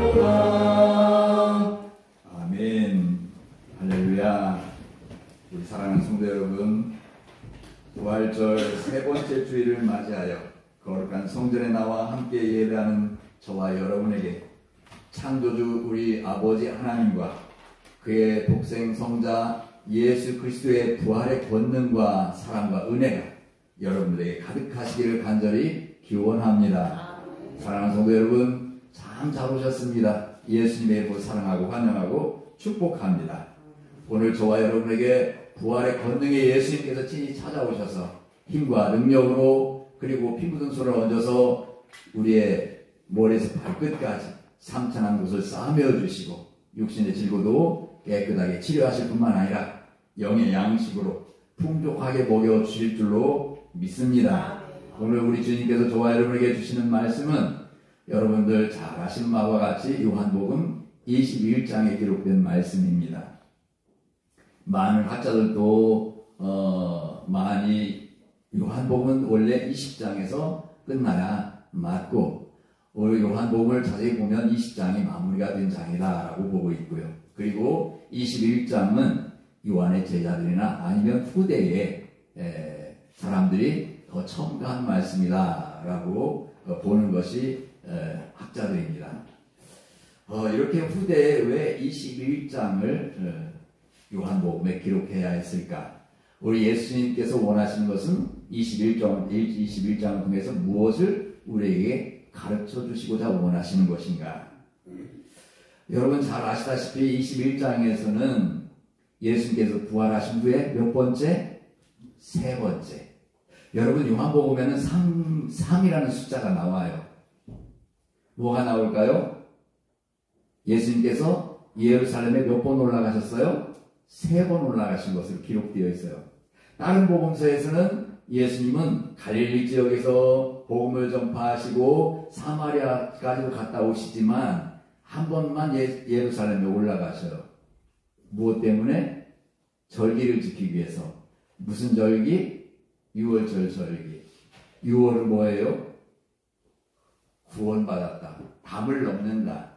하리로다. 아멘. 할렐루야. 우리 사랑하는 성도 여러분, 부활절 세 번째 주일을 맞이하여 거룩한 성전에 나와 함께 예배하는 저와 여러분에게 창조주 우리 아버지 하나님과 그의 독생 성자 예수 그리스도의 부활의 권능과 사랑과 은혜가 여러분들에게 가득하시기를 간절히 기원합니다. 사랑하는 성도 여러분, 참 잘 오셨습니다. 예수님의 이름으로 사랑하고 환영하고 축복합니다. 오늘 저와 여러분에게 부활의 권능의 예수님께서 친히 찾아오셔서 힘과 능력으로 그리고 피 묻은 손을 얹어서 우리의 머리에서 발끝까지 삼천한 곳을 싸매어 주시고 육신의 질고도 깨끗하게 치료하실 뿐만 아니라 영의 양식으로 풍족하게 먹여 주실 줄로 믿습니다. 오늘 우리 주님께서 저와 여러분에게 주시는 말씀은 여러분들 잘 아시는 바와 같이 요한복음 21장에 기록된 말씀입니다. 많은 학자들도 많이 요한복음은 원래 20장에서 끝나야 맞고 오늘 요한복음을 자세히 보면 20장이 마무리가 된 장이다라고 보고 있고요. 그리고 21장은 요한의 제자들이나 아니면 후대의 사람들이 더 첨가한 말씀이다라고 보는 것이 학자들입니다. 이렇게 후대에 왜 21장을 요한복음에 기록해야 했을까? 우리 예수님께서 원하시는 것은 21장을 통해서 무엇을 우리에게 가르쳐 주시고자 원하시는 것인가? 여러분 잘 아시다시피 21장에서는 예수님께서 부활하신 후에 몇 번째? 세 번째. 여러분 요한복음에는 3이라는 숫자가 나와요. 뭐가 나올까요? 예수님께서 예루살렘에 몇 번 올라가셨어요? 3번 올라가신 것으로 기록되어 있어요. 다른 복음서에서는 예수님은 갈릴리 지역에서 복음을 전파하시고 사마리아까지도 갔다 오시지만 한 번만 예루살렘에 올라가셔요. 무엇 때문에? 절기를 지키기 위해서. 무슨 절기? 6월절 절기. 6월은 뭐예요? 구원받았다. 담을 넘는다.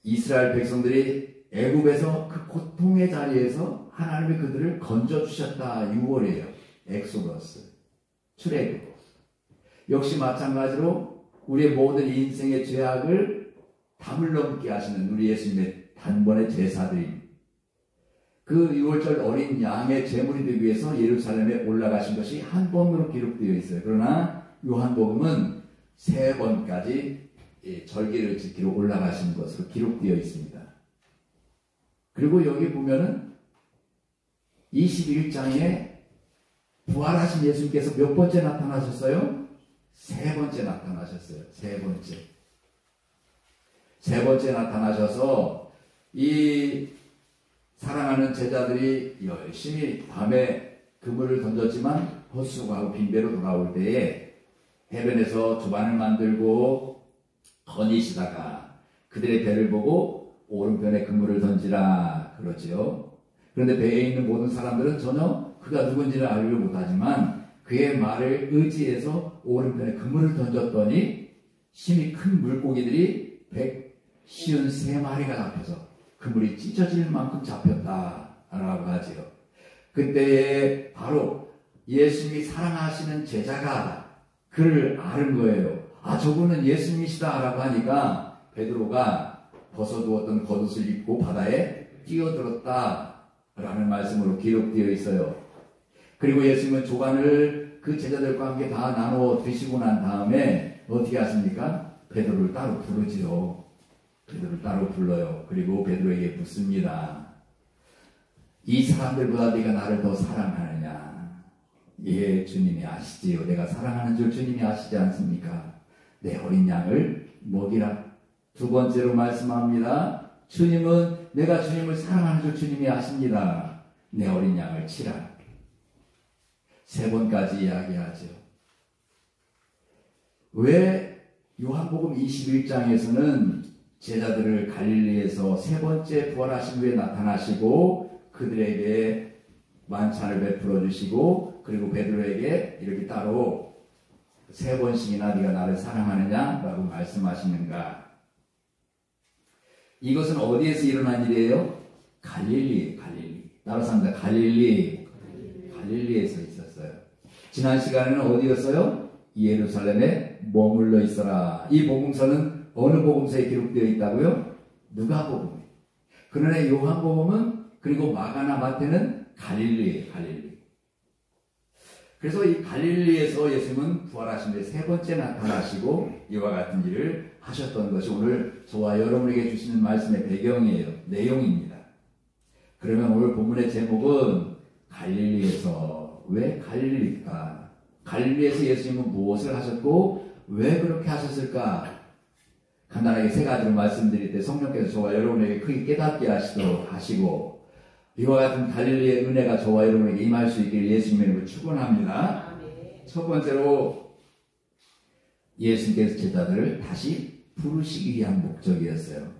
이스라엘 백성들이 애굽에서 그 고통의 자리에서 하나님이 그들을 건져주셨다. 6월이에요. 엑소더스. 출애굽. 역시 마찬가지로 우리의 모든 인생의 죄악을 담을 넘게 하시는 우리 예수님의 단번의 제사들입니다. 그 6월절 어린 양의 제물이 되기 위해서 예루살렘에 올라가신 것이 한 번으로 기록되어 있어요. 그러나 요한복음은 3번까지 절기를 지키러 올라가신 것으로 기록되어 있습니다. 그리고 여기 보면은 21장에 부활하신 예수님께서 몇 번째 나타나셨어요? 3번째 나타나셨어요. 3번째. 3번째 나타나셔서 이 사랑하는 제자들이 열심히 밤에 그물을 던졌지만 헛수고하고 빈배로 돌아올 때에 해변에서 주반을 만들고 거니시다가 그들의 배를 보고 오른편에 그물을 던지라 그러지요. 그런데 배에 있는 모든 사람들은 전혀 그가 누군지를 알지 못하지만 그의 말을 의지해서 오른편에 그물을 던졌더니 심히 큰 물고기들이 153마리가 잡혀서 그물이 찢어질 만큼 잡혔다라고 하지요. 그때에 바로 예수님이 사랑하시는 제자가 그를 아는 거예요. 아, 저분은 예수님이시다라고 하니까 베드로가 벗어두었던 겉옷을 입고 바다에 뛰어들었다라는 말씀으로 기록되어 있어요. 그리고 예수님은 조간을 그 제자들과 함께 다 나눠 드시고 난 다음에 어떻게 하십니까? 베드로를 따로 부르지요. 베드로를 따로 불러요. 그리고 베드로에게 묻습니다. 이 사람들보다 네가 나를 더 사랑하느냐? 예, 주님이 아시지요. 내가 사랑하는 줄 주님이 아시지 않습니까? 내 어린 양을 먹이라. 두 번째로 말씀합니다. 주님은 내가 주님을 사랑하는 줄 주님이 아십니다. 내 어린 양을 치라. 3번까지 이야기하죠. 왜 요한복음 21장에서는 제자들을 갈릴리에서 3번째 부활하신 후에 나타나시고 그들에게 만찬을 베풀어 주시고 그리고 베드로에게 이렇게 따로 3번씩이나 네가 나를 사랑하느냐라고 말씀하시는가? 이것은 어디에서 일어난 일이에요? 갈릴리. 따로 삽니다. 갈릴리에서 있었어요. 지난 시간에는 어디였어요? 예루살렘에 머물러 있어라. 이 복음서는 어느 복음서에 기록되어 있다고요? 누가복음. 그러나 요한복음은 그리고 마가나 마태는 갈릴리예요. 그래서 이 갈릴리에서 예수님은 부활하신 뒤에 세 번째 나타나시고 이와 같은 일을 하셨던 것이 오늘 저와 여러분에게 주시는 말씀의 배경이에요. 내용입니다. 그러면 오늘 본문의 제목은 갈릴리에서, 왜 갈릴리일까? 갈릴리에서 예수님은 무엇을 하셨고 왜 그렇게 하셨을까? 간단하게 세 가지로 말씀드릴 때 성령께서 저와 여러분에게 크게 깨닫게 하시고 이와 같은 갈릴리의 은혜가 저와 여러분에게 임할 수 있기를 예수님의 이름으로 축원합니다. 첫 번째로 예수님께서 제자들을 다시 부르시기 위한 목적이었어요.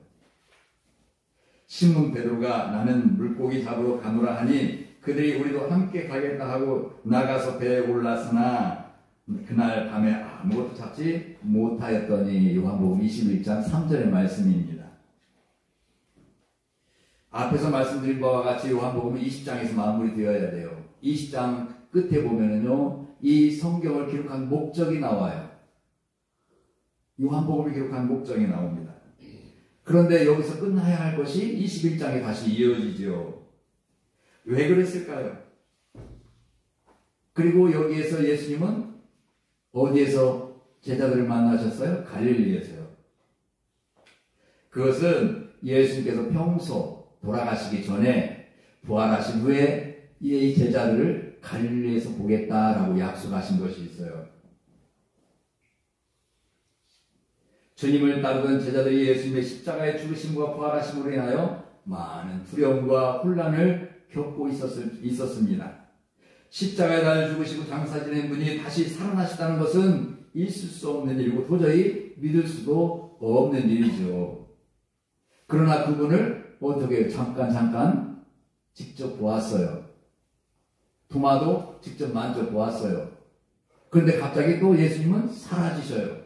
시몬 베드로가 나는 물고기 잡으러 가노라 하니 그들이 우리도 함께 가겠다 하고 나가서 배에 올랐으나 그날 밤에 아무것도 잡지 못하였더니 요한복음 21장 3절의 말씀입니다. 앞에서 말씀드린 바와 같이 요한복음은 20장에서 마무리되어야 돼요. 20장 끝에 보면은요, 이 성경을 기록한 목적이 나와요. 요한복음을 기록한 목적이 나옵니다. 그런데 여기서 끝나야 할 것이 21장에 다시 이어지죠. 왜 그랬을까요? 그리고 여기에서 예수님은 어디에서 제자들을 만나셨어요? 갈릴리에서요. 그것은 예수님께서 평소 돌아가시기 전에 부활하신 후에 이 제자들을 갈릴리에서 보겠다라고 약속하신 것이 있어요. 주님을 따르던 제자들이 예수님의 십자가의 죽으심과 부활하심으로 인하여 많은 두려움과 혼란을 겪고 있었습니다. 십자가에 달려 죽으시고 장사 지낸 분이 다시 살아나시다는 것은 있을 수 없는 일이고 도저히 믿을 수도 없는 일이죠. 그러나 그분을 어떻게 잠깐 직접 보았어요. 도마도 직접 만져보았어요. 그런데 갑자기 또 예수님은 사라지셔요.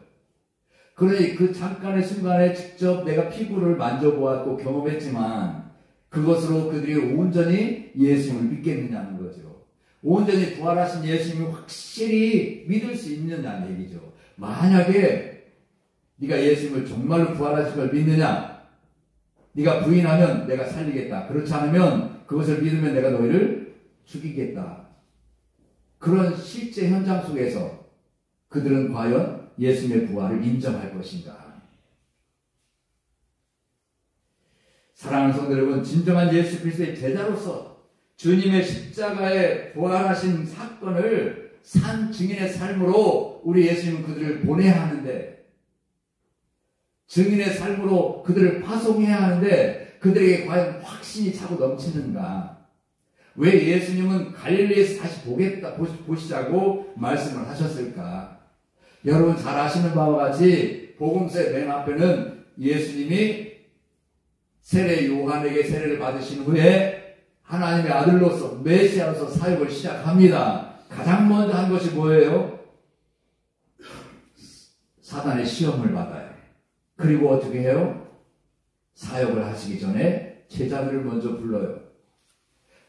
그러니 그 잠깐의 순간에 직접 내가 피부를 만져보았고 경험했지만 그것으로 그들이 온전히 예수님을 믿겠느냐는 거죠. 온전히 부활하신 예수님을 확실히 믿을 수 있느냐는 얘기죠. 만약에 네가 예수님을 정말로 부활하신 걸 믿느냐? 네가 부인하면 내가 살리겠다. 그렇지 않으면 그것을 믿으면 내가 너희를 죽이겠다. 그런 실제 현장 속에서 그들은 과연 예수님의 부활을 인정할 것인가? 사랑하는 성도 여러분, 진정한 예수 그리스도의 제자로서 주님의 십자가에 부활하신 사건을 산 증인의 삶으로 우리 예수님은 그들을 보내야 하는데, 증인의 삶으로 그들을 파송해야 하는데 그들에게 과연 확신이 차고 넘치는가? 왜 예수님은 갈릴리에서 다시 보시자고 말씀을 하셨을까? 여러분 잘 아시는 바와 같이 복음서의 맨 앞에는 예수님이 세례 요한에게 세례를 받으신 후에 하나님의 아들로서 메시아로서 사역을 시작합니다. 가장 먼저 한 것이 뭐예요? 사단의 시험을 받아요. 그리고 어떻게 해요? 사역을 하시기 전에 제자들을 먼저 불러요.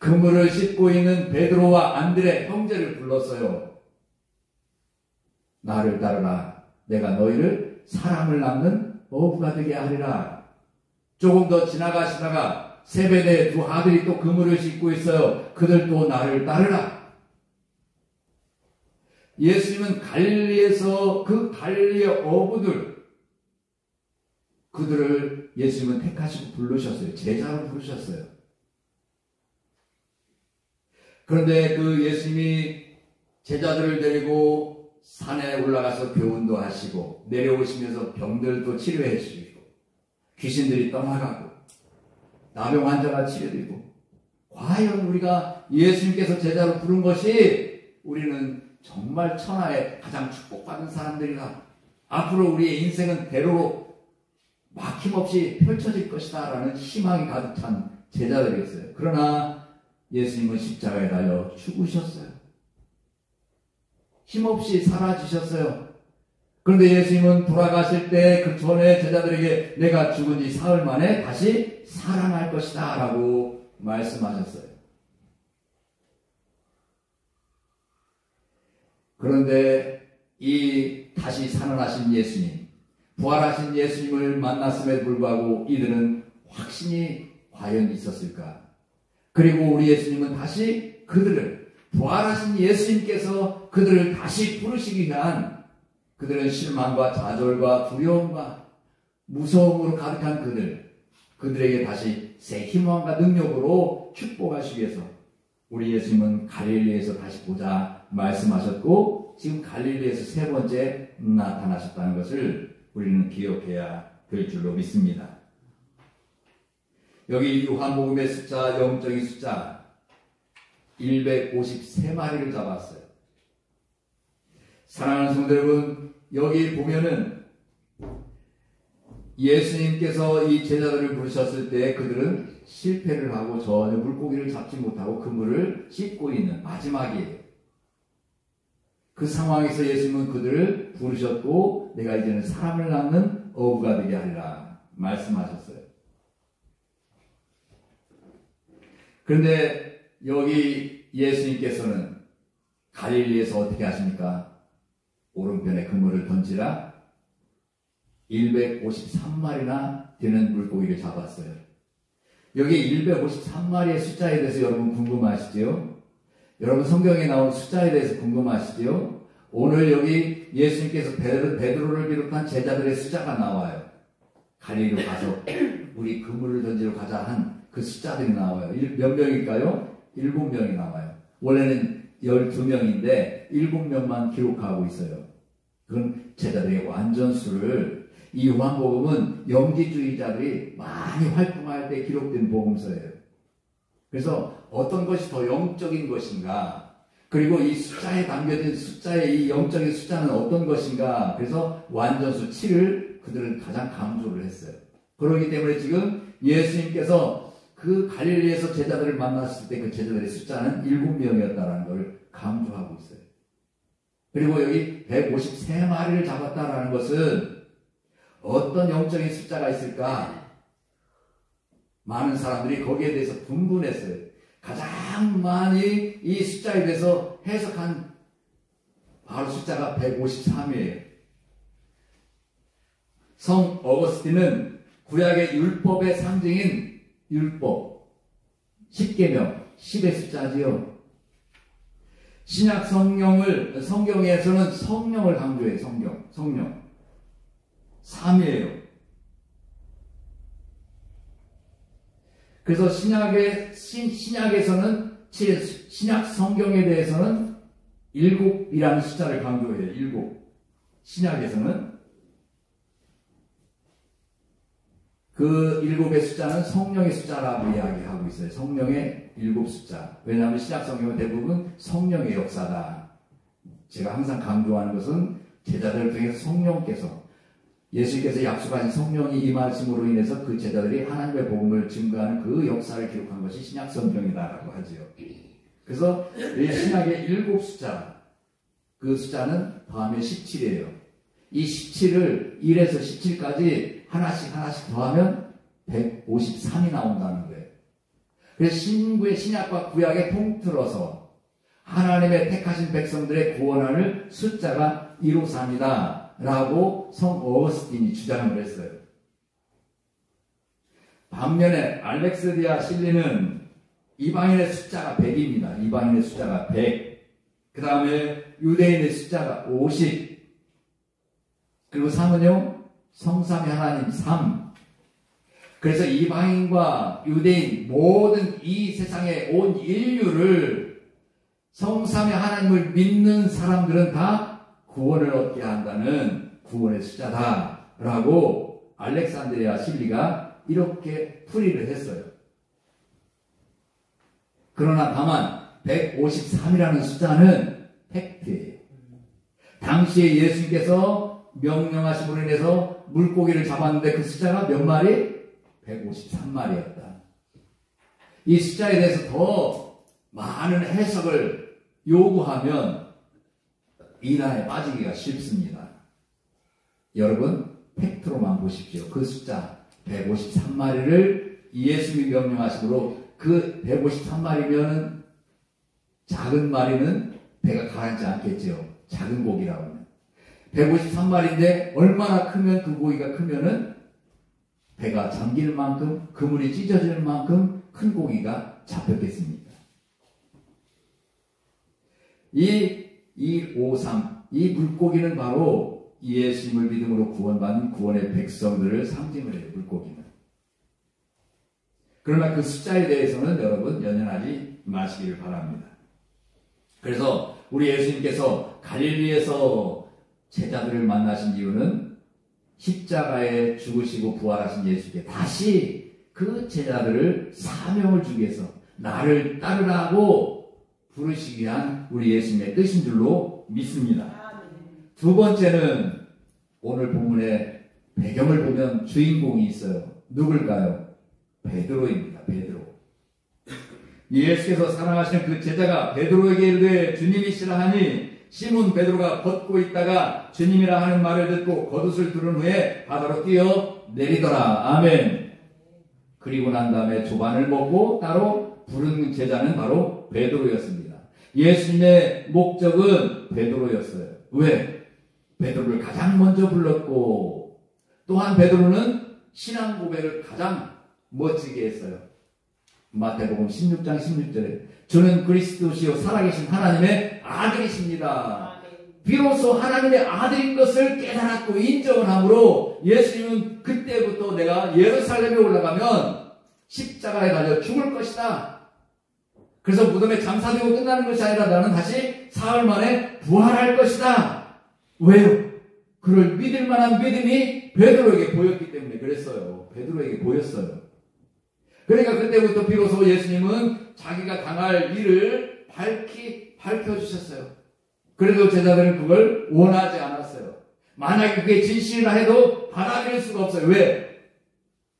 그물을 씻고 있는 베드로와 안드레 형제를 불렀어요. 나를 따르라. 내가 너희를 사람을 낳는 어부가 되게 하리라. 조금 더 지나가시다가 세베대의 두 아들이 또 그물을 씻고 있어요. 그들도 나를 따르라. 예수님은 갈릴리에서 그 갈릴리의 어부들, 그들을 예수님은 택하시고 부르셨어요. 제자로 부르셨어요. 그런데 그 예수님이 제자들을 데리고 산에 올라가서 교훈도 하시고 내려오시면서 병들도 치료해 주시고 귀신들이 떠나가고 나병 환자가 치료되고, 과연 우리가 예수님께서 제자로 부른 것이 우리는 정말 천하에 가장 축복받은 사람들이라, 앞으로 우리의 인생은 대로로 막힘없이 펼쳐질 것이다 라는 희망이 가득 찬 제자들이었어요. 그러나 예수님은 십자가에 달려 죽으셨어요. 힘없이 사라지셨어요. 그런데 예수님은 돌아가실 때 그 전에 제자들에게 내가 죽은 지 사흘 만에 다시 살아날 것이다 라고 말씀하셨어요. 그런데 이 다시 살아나신 예수님, 부활하신 예수님을 만났음에도 불구하고 이들은 확신이 과연 있었을까? 그리고 우리 예수님은 다시 그들을, 부활하신 예수님께서 그들을 다시 부르시기 위한 그들은 실망과 좌절과 두려움과 무서움으로 가득한 그들에게 다시 새 희망과 능력으로 축복하시기 위해서 우리 예수님은 갈릴리에서 다시 보자 말씀하셨고 지금 갈릴리에서 세 번째 나타나셨다는 것을 우리는 기억해야 될 줄로 믿습니다. 여기 요한복음의 숫자, 영적인 숫자 153마리를 잡았어요. 사랑하는 성도 여러분, 여기 보면은 예수님께서 이 제자들을 부르셨을 때 그들은 실패를 하고 전혀 물고기를 잡지 못하고 그물을 씻고 있는 마지막이에요. 그 상황에서 예수님은 그들을 부르셨고 내가 이제는 사람을 낳는 어부가 되게 하리라 말씀하셨어요. 그런데 여기 예수님께서는 갈릴리에서 어떻게 하십니까? 오른편에 그물을 던지라 153마리나 되는 물고기를 잡았어요. 여기 153마리의 숫자에 대해서 여러분 궁금하시죠? 여러분 성경에 나온 숫자에 대해서 궁금하시죠? 오늘 여기 예수님께서 베드로를 비롯한 제자들의 숫자가 나와요. 갈릴리로 가서 우리 그물을 던지러 가자 한 그 숫자들이 나와요. 몇 명일까요? 7명이 나와요. 원래는 12명인데 7명만 기록하고 있어요. 그건 제자들의 완전수를 이 요한복음은 영지주의자들이 많이 활동할 때 기록된 복음서예요. 그래서 어떤 것이 더 영적인 것인가, 그리고 이 숫자에 담겨진 숫자의 이 영적인 숫자는 어떤 것인가, 그래서 완전수 7을 그들은 가장 강조를 했어요. 그렇기 때문에 지금 예수님께서 그 갈릴리에서 제자들을 만났을 때 그 제자들의 숫자는 7명이었다는 걸 강조하고 있어요. 그리고 여기 153마리를 잡았다라는 것은 어떤 영적인 숫자가 있을까? 많은 사람들이 거기에 대해서 분분했어요. 가장 많이 이 숫자에 대해서 해석한 바로 숫자가 153이에요. 성 어거스틴은 구약의 율법의 상징인 율법, 10계명, 10의 숫자지요. 신약 성경에서는 성령을 강조해요. 성령. 3이에요. 그래서 신약에서는, 신약 성경에 대해서는 7이라는 숫자를 강조해요. 7. 신약에서는 그 7의 숫자는 성령의 숫자라고 이야기하고 있어요. 성령의 7 숫자. 왜냐하면 신약 성경은 대부분 성령의 역사다. 제가 항상 강조하는 것은 제자들을 통해서 성령께서, 예수께서 약속하신 성령이 임하심으로 인해서 그 제자들이 하나님의 복음을 증거하는 그 역사를 기록한 것이 신약 성경이다라고 하지요. 그래서 이 신약의 7 숫자, 그 숫자는 더하면 17이에요. 이 17을 1에서 17까지 하나씩 더하면 153이 나온다는 거예요. 그래서 신약과 구약에 통틀어서 하나님의 택하신 백성들의 구원하는 숫자가 153이다 라고 성 어거스틴이 주장을 했어요. 반면에 알렉스디아 실리는 이방인의 숫자가 100입니다. 이방인의 숫자가 100. 그 다음에 유대인의 숫자가 50. 그리고 3은요? 성삼위 하나님 3. 그래서 이방인과 유대인 모든 이 세상의 온 인류를 성삼위 하나님을 믿는 사람들은 다 구원을 얻게 한다는 구원의 숫자다라고 알렉산드리아 실리가 이렇게 풀이를 했어요. 그러나 다만 153이라는 숫자는 팩트예요. 당시에 예수님께서 명령하심으로 인해서 물고기를 잡았는데 그 숫자가 몇 마리? 153마리였다. 이 숫자에 대해서 더 많은 해석을 요구하면 이단에 빠지기가 쉽습니다. 여러분 팩트로만 보십시오. 그 숫자 153마리를 예수님이 명령하심으로 그 153마리면은 작은 마리는 배가 가라앉지 않겠죠. 작은 고기라고 하면 153마리인데 얼마나 크면 그 고기가 크면은 배가 잠길 만큼 그물이 찢어질 만큼 큰 고기가 잡혔겠습니까? 이 253, 이 물고기는 바로 예수님을 믿음으로 구원받은 구원의 백성들을 상징을 해요. 물고기는. 그러나 그 숫자에 대해서는 여러분 연연하지 마시기를 바랍니다. 그래서 우리 예수님께서 갈릴리에서 제자들을 만나신 이유는 십자가에 죽으시고 부활하신 예수께 다시 그 제자들을 사명을 주기 위해서 나를 따르라고 부르시기 위한 우리 예수님의 뜻인 줄로 믿습니다. 두 번째는 오늘 본문의 배경을 보면 주인공이 있어요. 누굴까요? 베드로입니다. 베드로. 예수께서 사랑하시는 그 제자가 베드로에게 이르되 주님이시라 하니 시몬 베드로가 걷고 있다가 주님이라 하는 말을 듣고 겉옷을 두른 후에 바다로 뛰어 내리더라. 아멘. 그리고 난 다음에 조반을 먹고 따로 부른 제자는 바로 베드로였습니다. 예수님의 목적은 베드로였어요. 왜? 베드로를 가장 먼저 불렀고 또한 베드로는 신앙 고백을 가장 멋지게 했어요. 마태복음 16장 16절에 주는 그리스도시요 살아계신 하나님의 아들이십니다. 비로소 하나님의 아들인 것을 깨달았고 인정을 하므로 예수님은 그때부터 내가 예루살렘에 올라가면 십자가에 달려 죽을 것이다. 그래서 무덤에 장사되고 끝나는 것이 아니라 나는 다시 사흘 만에 부활할 것이다. 왜요? 그를 믿을 만한 믿음이 베드로에게 보였기 때문에 그랬어요. 베드로에게 보였어요. 그러니까 그때부터 비로소 예수님은 자기가 당할 일을 밝혀주셨어요. 그래도 제자들은 그걸 원하지 않았어요. 만약에 그게 진실이라 해도 받아들일 수가 없어요. 왜?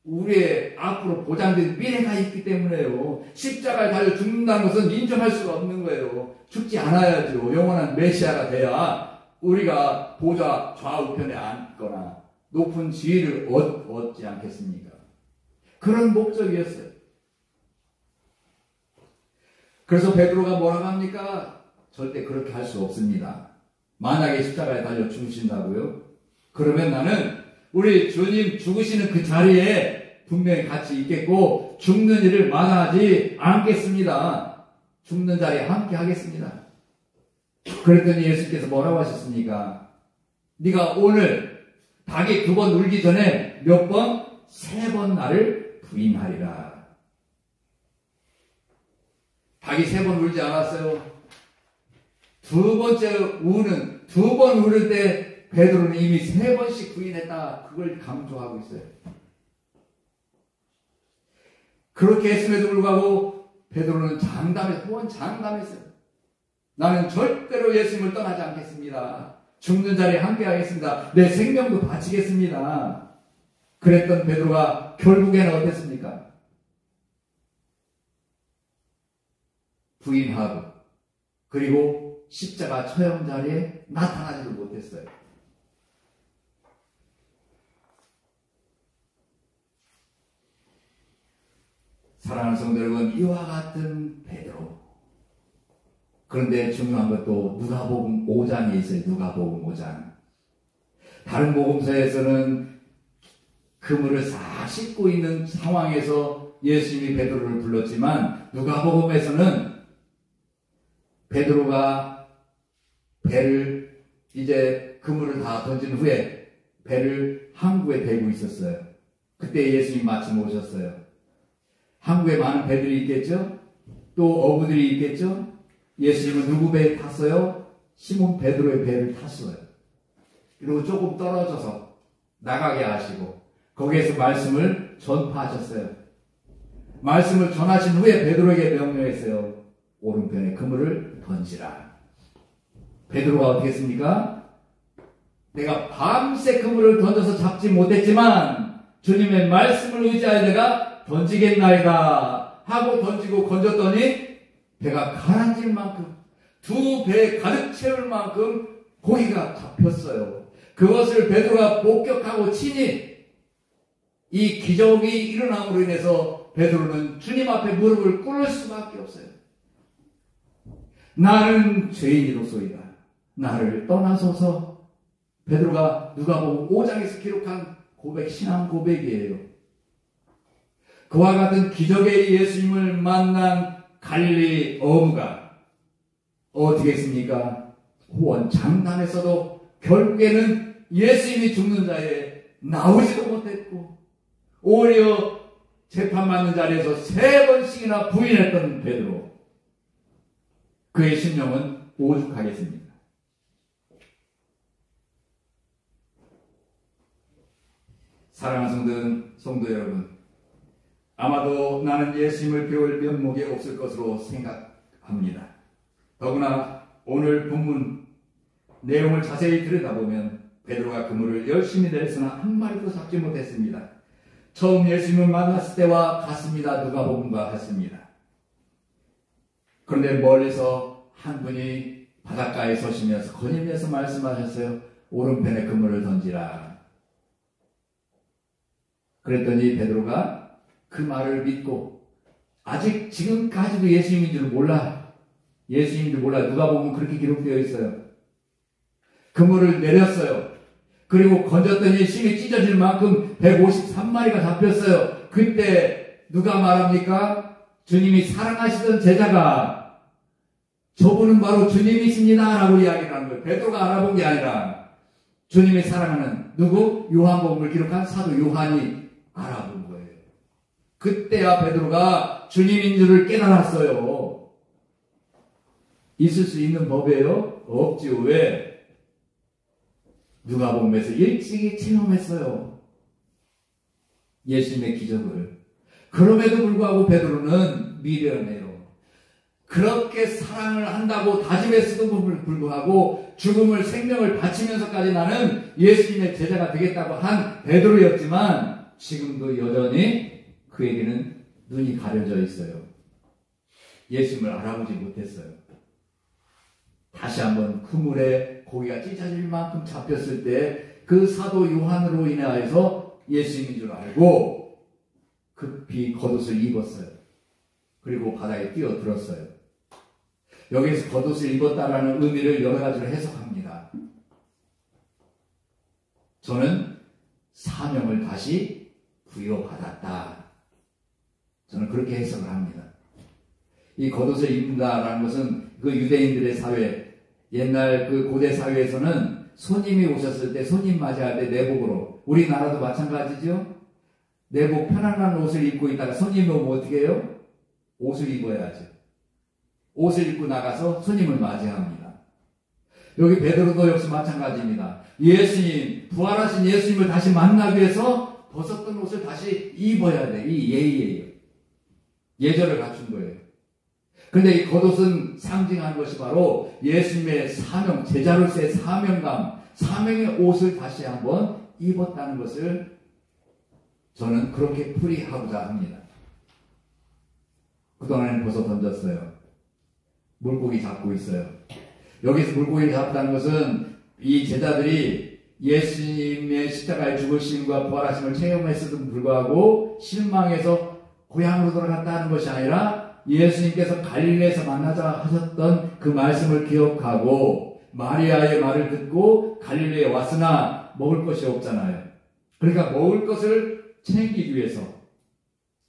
우리의 앞으로 보장된 미래가 있기 때문에요. 십자가에 달려 죽는다는 것은 인정할 수가 없는 거예요. 죽지 않아야죠. 영원한 메시아가 돼야 우리가 보좌 좌우편에 앉거나 높은 지위를 얻지 않겠습니까? 그런 목적이었어요. 그래서 베드로가 뭐라고 합니까? 절대 그렇게 할 수 없습니다. 만약에 십자가에 달려 죽으신다고요? 그러면 나는 우리 주님 죽으시는 그 자리에 분명히 같이 있겠고 죽는 일을 마다하지 않겠습니다. 죽는 자리에 함께 하겠습니다. 그랬더니 예수께서 뭐라고 하셨습니까? 네가 오늘 닭이 2번 울기 전에 몇 번? 3번 나를 부인하리라. 닭이 3번 울지 않았어요. 2번째 우는 2번 울을 때 베드로는 이미 3번씩 부인했다. 그걸 강조하고 있어요. 그렇게 했음에도 불구하고 베드로는 장담했어요. 나는 절대로 예수님을 떠나지 않겠습니다. 죽는 자리에 함께 하겠습니다. 내 생명도 바치겠습니다. 그랬던 베드로가 결국에는 어땠습니까? 부인하고 그리고 십자가 처형 자리에 나타나지도 못했어요. 사랑하는 성도 여러분, 이와 같은 베드로. 그런데 중요한 것도 누가복음 5장에 있어요. 누가복음 5장. 다른 복음서에서는 그물을 싹 씻고 있는 상황에서 예수님이 베드로를 불렀지만 누가복음에서는 베드로가 배를 이제 그물을 다 던진 후에 배를 항구에 대고 있었어요. 그때 예수님 마침 오셨어요. 항구에 많은 배들이 있겠죠? 또 어부들이 있겠죠? 예수님은 누구 배에 탔어요? 시몬 베드로의 배를 탔어요. 그리고 조금 떨어져서 나가게 하시고 거기에서 말씀을 전파하셨어요. 말씀을 전하신 후에 베드로에게 명령했어요. 오른편에 그물을 던지라. 베드로가 어떻게 했습니까? 내가 밤새 그물을 던져서 잡지 못했지만 주님의 말씀을 의지하여 내가 던지겠나이다 하고 던지고 건졌더니 배가 가라앉을 만큼 2배 가득 채울 만큼 고기가 잡혔어요. 그것을 베드로가 목격하고 친히 이 기적이 일어남으로 인해서 베드로는 주님 앞에 무릎을 꿇을 수밖에 없어요. 나는 죄인이로소이다. 나를 떠나소서. 베드로가 누가복음 5장에서 기록한 고백, 신앙 고백이에요. 그와 같은 기적의 예수님을 만난 갈릴리 어부가 어떻게 했습니까? 호언장담에서도 결국에는 예수님이 죽는 자에 나오지도 못했고 오히려 재판받는 자리에서 3번씩이나 부인했던 베드로, 그의 심령은 오죽하겠습니까? 사랑하는 성도 여러분, 아마도 나는 예수님을 배울 면목이 없을 것으로 생각합니다. 더구나 오늘 본문 내용을 자세히 들여다보면 베드로가 그물을 열심히 내서나 한 마리도 잡지 못했습니다. 처음 예수님을 만났을 때와 같습니다. 누가복음과 같습니다. 그런데 멀리서 한 분이 바닷가에 서시면서 거닐면서 말씀하셨어요. 오른편에 그물을 던지라. 그랬더니 베드로가 그 말을 믿고, 아직 지금까지도 예수님인 줄 몰라. 예수님인 줄 몰라. 누가복음 그렇게 기록되어 있어요. 그물을 내렸어요. 그리고 건졌더니 심이 찢어질 만큼 153마리가 잡혔어요. 그때 누가 말합니까? 주님이 사랑하시던 제자가 저분은 바로 주님이십니다 라고 이야기를 하는 거예요. 베드로가 알아본 게 아니라 주님이 사랑하는 누구? 요한복음을 기록한 사도 요한이 알아본 거예요. 그때야 베드로가 주님인 줄을 깨달았어요. 있을 수 있는 법이에요? 없지요. 왜? 누가복음에서 일찍이 체험했어요. 예수님의 기적을. 그럼에도 불구하고 베드로는 미련해요. 그렇게 사랑을 한다고 다짐했어도 불구하고 죽음을, 생명을 바치면서까지 나는 예수님의 제자가 되겠다고 한 베드로였지만 지금도 여전히 그에게는 눈이 가려져 있어요. 예수님을 알아보지 못했어요. 다시 한번 그물에 고기가 찢어질 만큼 잡혔을 때 그 사도 요한으로 인하여서 예수님인 줄 알고 급히 겉옷을 입었어요. 그리고 바다에 뛰어들었어요. 여기에서 겉옷을 입었다라는 의미를 여러 가지로 해석합니다. 저는 사명을 다시 부여받았다. 저는 그렇게 해석을 합니다. 이 겉옷을 입는다라는 것은 그 유대인들의 사회, 옛날 그 고대 사회에서는 손님이 오셨을 때 손님 맞이할 때 내복으로, 우리나라도 마찬가지죠. 내복 편안한 옷을 입고 있다가 손님이 오면 어떻게 해요? 옷을 입어야죠. 옷을 입고 나가서 손님을 맞이합니다. 여기 베드로도 역시 마찬가지입니다. 예수님, 부활하신 예수님을 다시 만나기 위해서 벗었던 옷을 다시 입어야 돼. 이 예의예요. 예절을 갖춘 거예요. 그런데 이 겉옷은 상징하는 것이 바로 예수님의 사명, 제자로서의 사명감, 사명의 옷을 다시 한번 입었다는 것을 저는 그렇게 풀이하고자 합니다. 그동안에는 벗어 던졌어요. 물고기 잡고 있어요. 여기서 물고기를 잡았다는 것은 이 제자들이 예수님의 십자가의 죽으심과 부활하심을 체험했음에도 불구하고 실망해서 고향으로 돌아갔다는 것이 아니라 예수님께서 갈릴리에서 만나자 하셨던 그 말씀을 기억하고 마리아의 말을 듣고 갈릴리에 왔으나 먹을 것이 없잖아요. 그러니까 먹을 것을 챙기기 위해서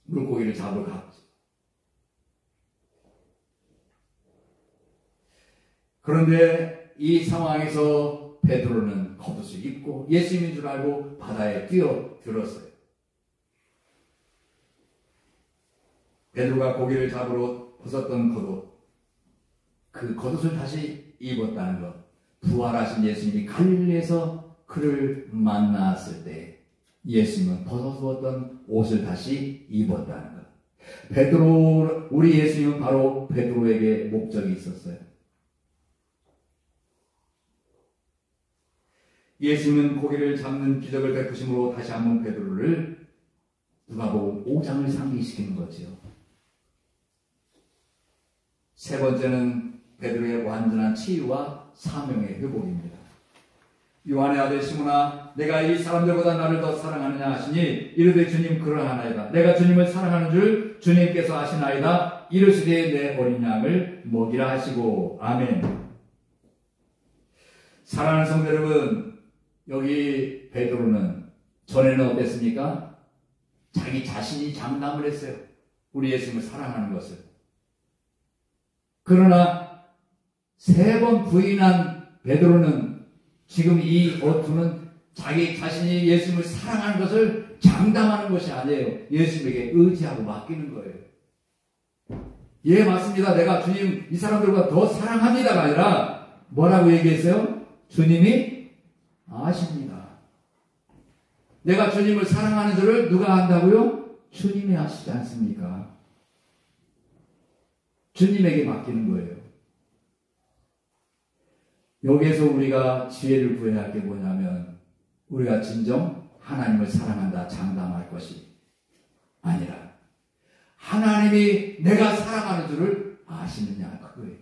물고기를 잡으러 갔죠. 그런데 이 상황에서 베드로는 겉옷을 입고 예수님인 줄 알고 바다에 뛰어들었어요. 베드로가 고기를 잡으러 벗었던 겉옷, 그 겉옷을 다시 입었다는 것, 부활하신 예수님이 갈릴리에서 그를 만났을 때 예수님은 벗어주었던 옷을 다시 입었다는 것. 베드로, 우리 예수님은 바로 베드로에게 목적이 있었어요. 예수님은 고기를 잡는 기적을 베푸심으로 다시 한번 베드로를 누가복음 5장을 상기시키는 거지요. 세 번째는 베드로의 완전한 치유와 사명의 회복입니다. 요한의 아들 시몬아 내가 이 사람들보다 나를 더 사랑하느냐 하시니 이르되 주님 그러하나이다. 내가 주님을 사랑하는 줄 주님께서 아시나이다. 이르시되 내 어린 양을 먹이라 하시고. 아멘. 사랑하는 성도 여러분, 여기 베드로는 전에는 어땠습니까? 자기 자신이 장담을 했어요. 우리 예수님을 사랑하는 것을. 그러나 3번 부인한 베드로는 지금 이 어투는 자기 자신이 예수님을 사랑하는 것을 장담하는 것이 아니에요. 예수님에게 의지하고 맡기는 거예요. 예, 맞습니다. 내가 주님 이 사람들보다 더 사랑합니다가 아니라 뭐라고 얘기했어요? 주님이 아십니다. 내가 주님을 사랑하는 줄을 누가 안다고요? 주님이 아시지 않습니까? 주님에게 맡기는 거예요. 여기에서 우리가 지혜를 구해야 할 게 뭐냐면 우리가 진정 하나님을 사랑한다 장담할 것이 아니라 하나님이 내가 사랑하는 줄을 아시느냐 그거예요.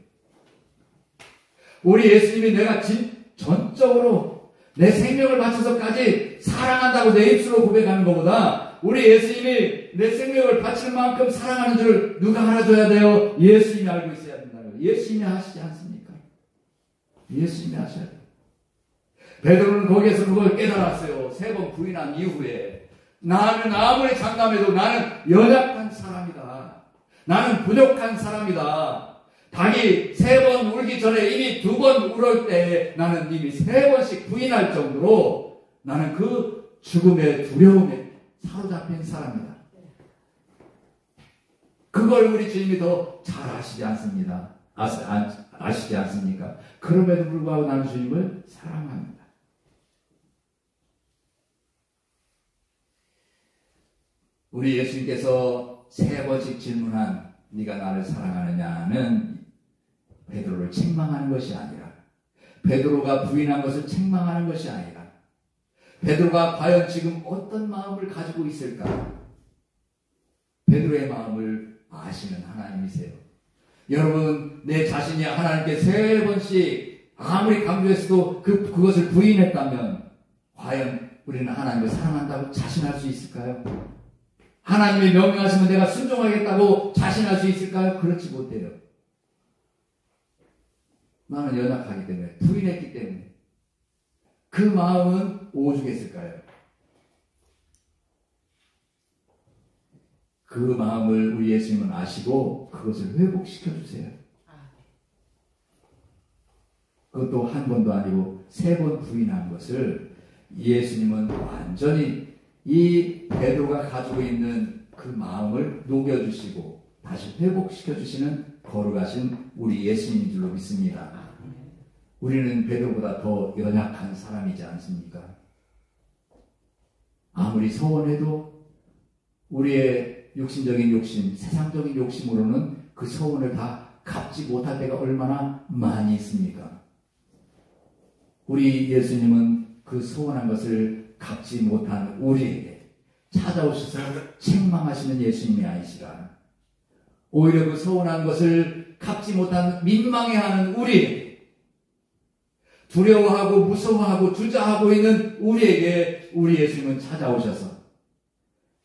우리 예수님이 내가 전적으로 내 생명을 바쳐서까지 사랑한다고 내 입술로 고백하는 것보다 우리 예수님이 내 생명을 바칠 만큼 사랑하는 줄을 누가 알아줘야 돼요? 예수님이 알고 있어야 된다는 거예요. 예수님이 아시지 않습니까? 예수님이 아셔야 돼요. 베드로는 거기에서 그걸 깨달았어요. 3번 부인한 이후에 나는 아무리 장담해도 나는 연약한 사람이다. 나는 부족한 사람이다. 닭이 3번 울기 전에 이미 2번 울을 때 나는 이미 3번씩 부인할 정도로 나는 그 죽음의 두려움에 사로잡힌 사람이다. 그걸 우리 주님이 더 잘 아시지 않습니다. 아시지 않습니까? 그럼에도 불구하고 나는 주님을 사랑합니다. 우리 예수님께서 3번씩 질문한 네가 나를 사랑하느냐는 베드로를 책망하는 것이 아니라 베드로가 부인한 것을 책망하는 것이 아니라 베드로가 과연 지금 어떤 마음을 가지고 있을까? 베드로의 마음을 아시는 하나님이세요. 여러분, 내 자신이 하나님께 3번씩 아무리 강조했어도 그것을 부인했다면 과연 우리는 하나님을 사랑한다고 자신할 수 있을까요? 하나님이 명령하시면 내가 순종하겠다고 자신할 수 있을까요? 그렇지 못해요. 나는 연약하기 때문에, 부인했기 때문에. 그 마음은 오죽했을까요? 그 마음을 우리 예수님은 아시고 그것을 회복시켜 주세요. 그것도 한 번도 아니고 3번 부인한 것을 예수님은 완전히 이 베드로가 가지고 있는 그 마음을 녹여주시고 다시 회복시켜 주시는 거룩하신 우리 예수님인 줄로 믿습니다. 우리는 베드로보다 더 연약한 사람이지 않습니까? 아무리 서원해도 우리의 육신적인 욕심, 세상적인 욕심으로는 그 서원을 다 갚지 못할 때가 얼마나 많이 있습니까? 우리 예수님은 그 서원한 것을 갚지 못한 우리에게 찾아오셔서 책망하시는 예수님이 아니시라. 오히려 그 서원한 것을 갚지 못한 민망해하는 우리에게 두려워하고 무서워하고 주저하고 있는 우리에게 우리 예수님은 찾아오셔서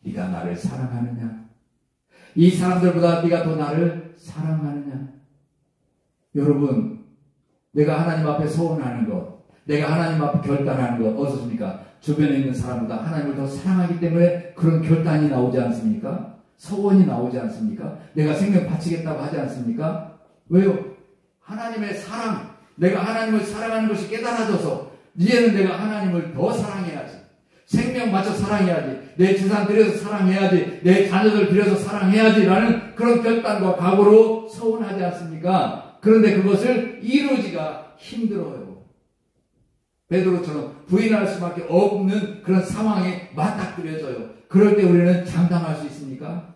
네가 나를 사랑하느냐? 이 사람들보다 네가 더 나를 사랑하느냐? 여러분, 내가 하나님 앞에 서원하는 것, 내가 하나님 앞에 결단하는 것 어떻습니까? 주변에 있는 사람보다 하나님을 더 사랑하기 때문에 그런 결단이 나오지 않습니까? 서원이 나오지 않습니까? 내가 생명 바치겠다고 하지 않습니까? 왜요? 하나님의 사랑, 내가 하나님을 사랑하는 것이 깨달아져서 이제는 내가 하나님을 더 사랑해야지. 생명 바쳐 사랑해야지. 내 재산 들여서 사랑해야지. 내 자녀들 들여서 사랑해야지. 라는 그런 결단과 각오로 서운하지 않습니까? 그런데 그것을 이루기가 힘들어요. 베드로처럼 부인할 수밖에 없는 그런 상황에 맞닥뜨려져요. 그럴 때 우리는 장담할 수 있습니까?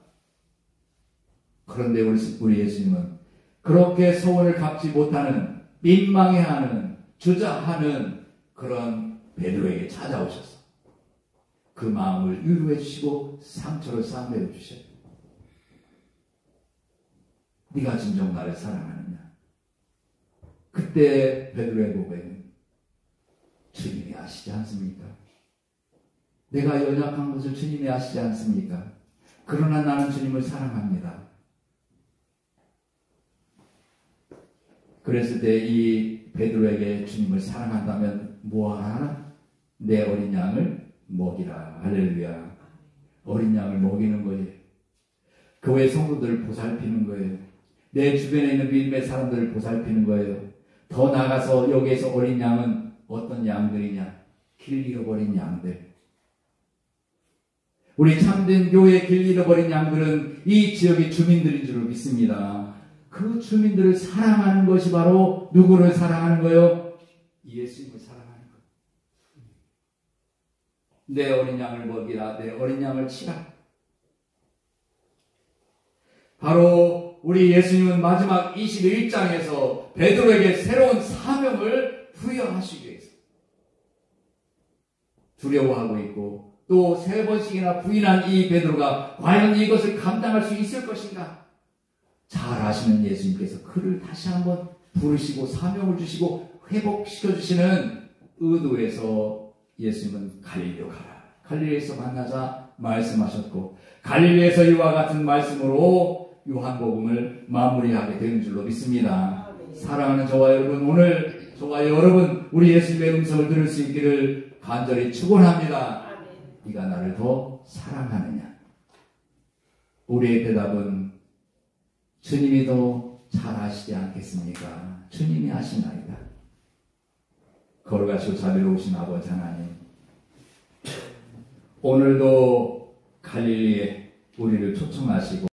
그런데 우리 예수님은 그렇게 소원을 갚지 못하는, 민망해하는, 주저하는 그런 베드로에게 찾아오셔서 그 마음을 위로해 주시고 상처를 싸매어 주셔요. 네가 진정 나를 사랑하느냐? 그때 베드로의 고백은 주님이 아시지 않습니까? 내가 연약한 것을 주님이 아시지 않습니까? 그러나 나는 주님을 사랑합니다. 그랬을 때 이 베드로에게 주님을 사랑한다면 뭐하라? 내 어린 양을 먹이라. 할렐루야. 어린 양을 먹이는 거예요. 교회 성도들을 보살피는 거예요. 내 주변에 있는 믿음의 사람들을 보살피는 거예요. 더 나아가서 여기에서 어린 양은 어떤 양들이냐? 길 잃어버린 양들. 우리 참된 교회에 길 잃어버린 양들은 이 지역의 주민들인 줄 믿습니다. 그 주민들을 사랑하는 것이 바로 누구를 사랑하는 거요? 예수님을 사랑하는 것. 내 어린 양을 먹이라. 내 어린 양을 치라. 바로 우리 예수님은 마지막 21장에서 베드로에게 새로운 사명을 부여하시기 위해서 두려워하고 있고 또 3번씩이나 부인한 이 베드로가 과연 이것을 감당할 수 있을 것인가? 잘 아시는 예수님께서 그를 다시 한번 부르시고 사명을 주시고 회복시켜주시는 의도에서 예수님은 갈릴리로 가라. 갈릴리에서 만나자 말씀하셨고 갈릴리에서 이와 같은 말씀으로 요한복음을 마무리하게 되는 줄로 믿습니다. 사랑하는 저와 여러분, 오늘 저와 여러분 우리 예수님의 음성을 들을 수 있기를 간절히 축원합니다. 네가 나를 더 사랑하느냐? 우리의 대답은 주님이 더 잘 아시지 않겠습니까? 주님이 아시나이다. 거룩하시고 자비로우신 아버지 하나님, 오늘도 갈릴리에 우리를 초청하시고